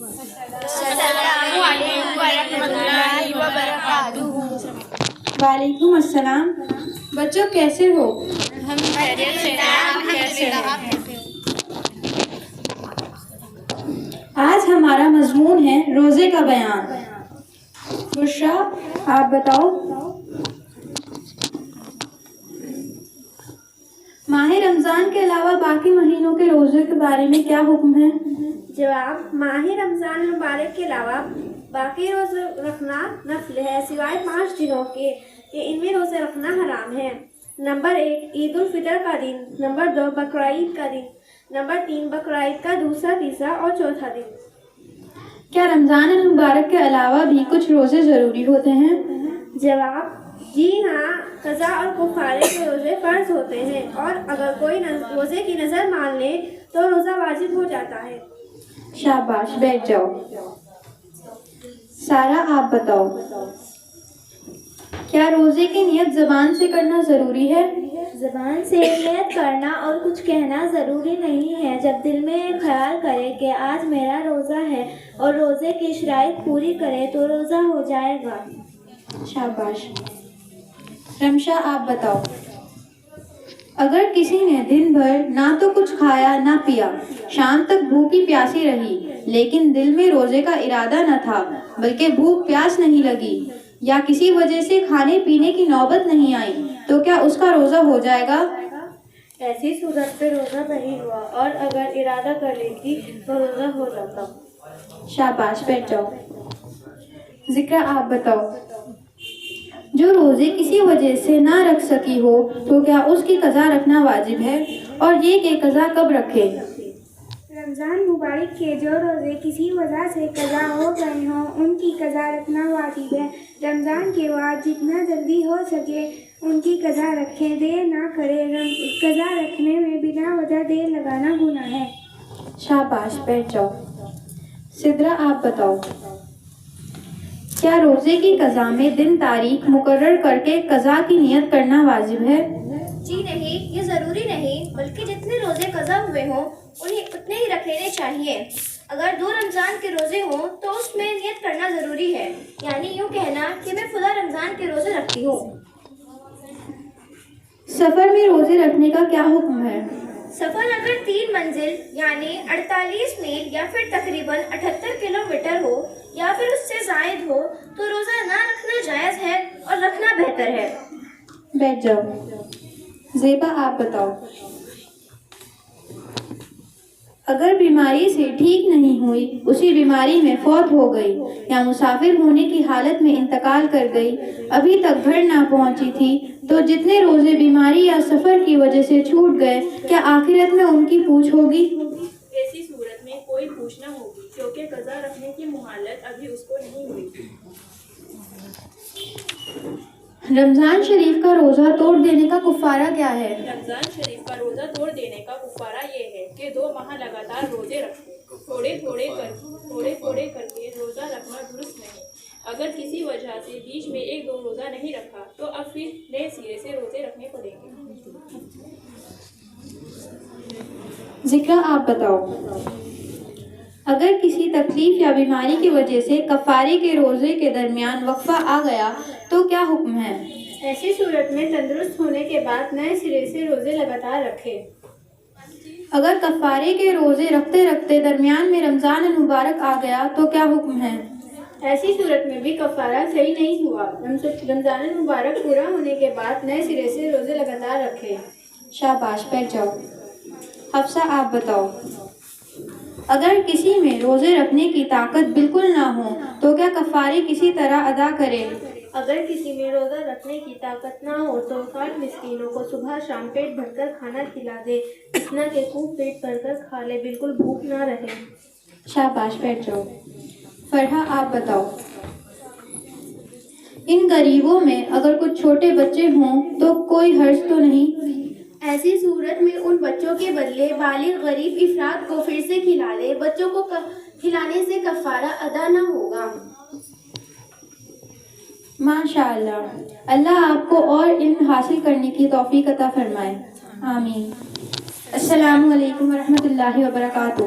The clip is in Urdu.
السلام علیکم ورحمۃ اللہ وبرکاتہ۔ وعلیکم السلام۔ بچوں کیسے ہو؟ ہم خیریت سے ہیں، آپ کیسے ہیں؟ آج ہمارا مضمون ہے روزے کا بیان۔ بشرا آپ بتاؤ۔ ماہ رمضان کے علاوہ باقی مہینوں کے روزے کے بارے میں کیا حکم ہے؟ جواب: ماہ رمضان مبارک کے علاوہ باقی روزے رکھنا نفل ہے سوائے 5 دنوں کے کہ ان میں روزے رکھنا حرام ہے۔ نمبر 1 عید الفطر کا دن، نمبر 2 بقرعید کا دن، نمبر 3 بقرعید کا دوسرا، تیسرا اور چوتھا دن۔ کیا رمضان المبارک کے علاوہ بھی کچھ روزے ضروری ہوتے ہیں؟ جواب: جی ہاں، قضا اور کفارے کے روزے فرض ہوتے ہیں اور اگر کوئی روزے کی نظر مان لے تو روزہ واجب ہو جاتا ہے۔ شاباش، بیٹھ جاؤ۔ سارا آپ بتاؤ، کیا روزے کی نیت زبان سے کرنا ضروری ہے؟ زبان سے نیت کرنا اور کچھ کہنا ضروری نہیں ہے۔ جب دل میں خیال کرے کہ آج میرا روزہ ہے اور روزے کی شرائط پوری کرے تو روزہ ہو جائے گا۔ شاباش۔ رمشا آپ بتاؤ، اگر کسی نے دن بھر نہ تو کچھ کھایا نہ پیا، شام تک بھوکی پیاسی رہی لیکن دل میں روزے کا ارادہ نہ تھا بلکہ بھوک پیاس نہیں لگی یا کسی وجہ سے کھانے پینے کی نوبت نہیں آئی تو کیا اس کا روزہ ہو جائے گا؟ ایسی صورت پہ روزہ نہیں ہوا اور اگر ارادہ کر لیتی تو روزہ ہو جاتا۔ شاباش، بیٹھ جاؤ۔ ذکر آپ بتاؤ، جو روزے کسی وجہ سے نہ رکھ سکی ہو تو کیا اس کی قضا رکھنا واجب ہے اور یہ کہ قضا کب رکھے؟ رمضان مبارک کے جو روزے کسی وجہ سے قضا ہو گئے ہوں ان کی قضا رکھنا واجب ہے۔ رمضان کے بعد جتنا جلدی ہو سکے ان کی قضا رکھیں، دیر نہ کرے۔ قضا رکھنے میں بنا وجہ دیر لگانا گناہ ہے۔ شاباش، بیٹھ جاؤ۔ سدرا آپ بتاؤ، کیا روزے کی قضا میں دن تاریخ مقرر کر کے قضا کی نیت کرنا واجب ہے؟ جی نہیں، یہ ضروری نہیں، بلکہ جتنے روزے قضا ہوئے ہوں انہیں اتنے ہی رکھ لینے چاہیے۔ اگر 2 رمضان کے روزے ہوں تو اس میں نیت کرنا ضروری ہے، یعنی یوں کہنا کہ میں فلاں رمضان کے روزے رکھتی ہوں۔ سفر میں روزے رکھنے کا کیا حکم ہے؟ سفر اگر 3 منزل یعنی 48 میل یا پھر تقریباً 78 کلومیٹر ہو یا پھر اس سے زائد ہو تو روزہ نہ رکھنا جائز ہے اور رکھنا بہتر ہے۔ بیٹھ جاؤ۔ زیبا آپ بتاؤ، اگر بیماری سے ٹھیک نہیں ہوئی، اسی بیماری میں فوت ہو گئی یا مسافر ہونے کی حالت میں انتقال کر گئی، ابھی تک گھر نہ پہنچی تھی تو جتنے روزے بیماری یا سفر کی وجہ سے چھوٹ گئے کیا آخرت میں ان کی پوچھ ہوگی؟ ایسی صورت میں کوئی پوچھ نہ ہوگی کیونکہ قضا رکھنے کی مہلت ابھی اس کو نہیں ہوئی۔ رمضان شریف کا روزہ توڑ دینے کا کفارہ کیا ہے؟ رمضان شریف کا روزہ توڑ دینے کا کفارہ یہ ہے کہ 2 ماہ لگاتار روزے رکھیں۔ تھوڑے تھوڑے کر کے روزہ رکھنا درست نہیں۔ اگر کسی وجہ سے بیچ میں 1-2 روزہ نہیں رکھا تو اب پھر نئے سرے سے روزے رکھنے پڑیں گے۔ ذکر آپ بتاؤ، اگر کسی تکلیف یا بیماری کی وجہ سے کفارے کے روزے کے درمیان وقفہ آ گیا تو کیا حکم ہے؟ ایسی صورت میں تندرست ہونے کے بعد نئے سرے سے روزے لگاتار رکھے۔ اگر کفارے کے روزے رکھتے رکھتے درمیان میں رمضان المبارک آ گیا تو کیا حکم ہے؟ ایسی صورت میں بھی کفارہ صحیح نہیں ہوا۔ رمضان المبارک پورا ہونے کے بعد نئے سرے سے روزے لگاتار رکھے۔ شاباش، بیٹھ جاؤ۔ حفصہ آپ بتاؤ، اگر کسی میں روزے رکھنے کی طاقت بالکل نہ ہو تو کیا کفارے کسی طرح ادا کرے؟ اگر کسی میں روزہ رکھنے کی طاقت نہ ہو تو 60 مسکینوں کو صبح شام پیٹ بھر کر کھانا کھلا دے، اتنا کہ خوب پیٹ بھر کر کھا لے، بالکل بھوک نہ رہے۔ شاباش، بیٹھ جاؤ۔ فرحہ آپ بتاؤ، ان غریبوں میں اگر کچھ چھوٹے بچے ہوں تو کوئی حرج تو نہیں؟ ایسی صورت میں ان بچوں کے بدلے بالغ غریب افراد کو پھر سے کھلا دے، بچوں کو کھلانے سے کفارہ ادا نہ ہوگا۔ ماشاءاللہ، اللہ آپ کو اور علم حاصل کرنے کی توفیق عطا فرمائے، آمین۔ السلام علیکم ورحمۃ اللہ وبرکاتہ۔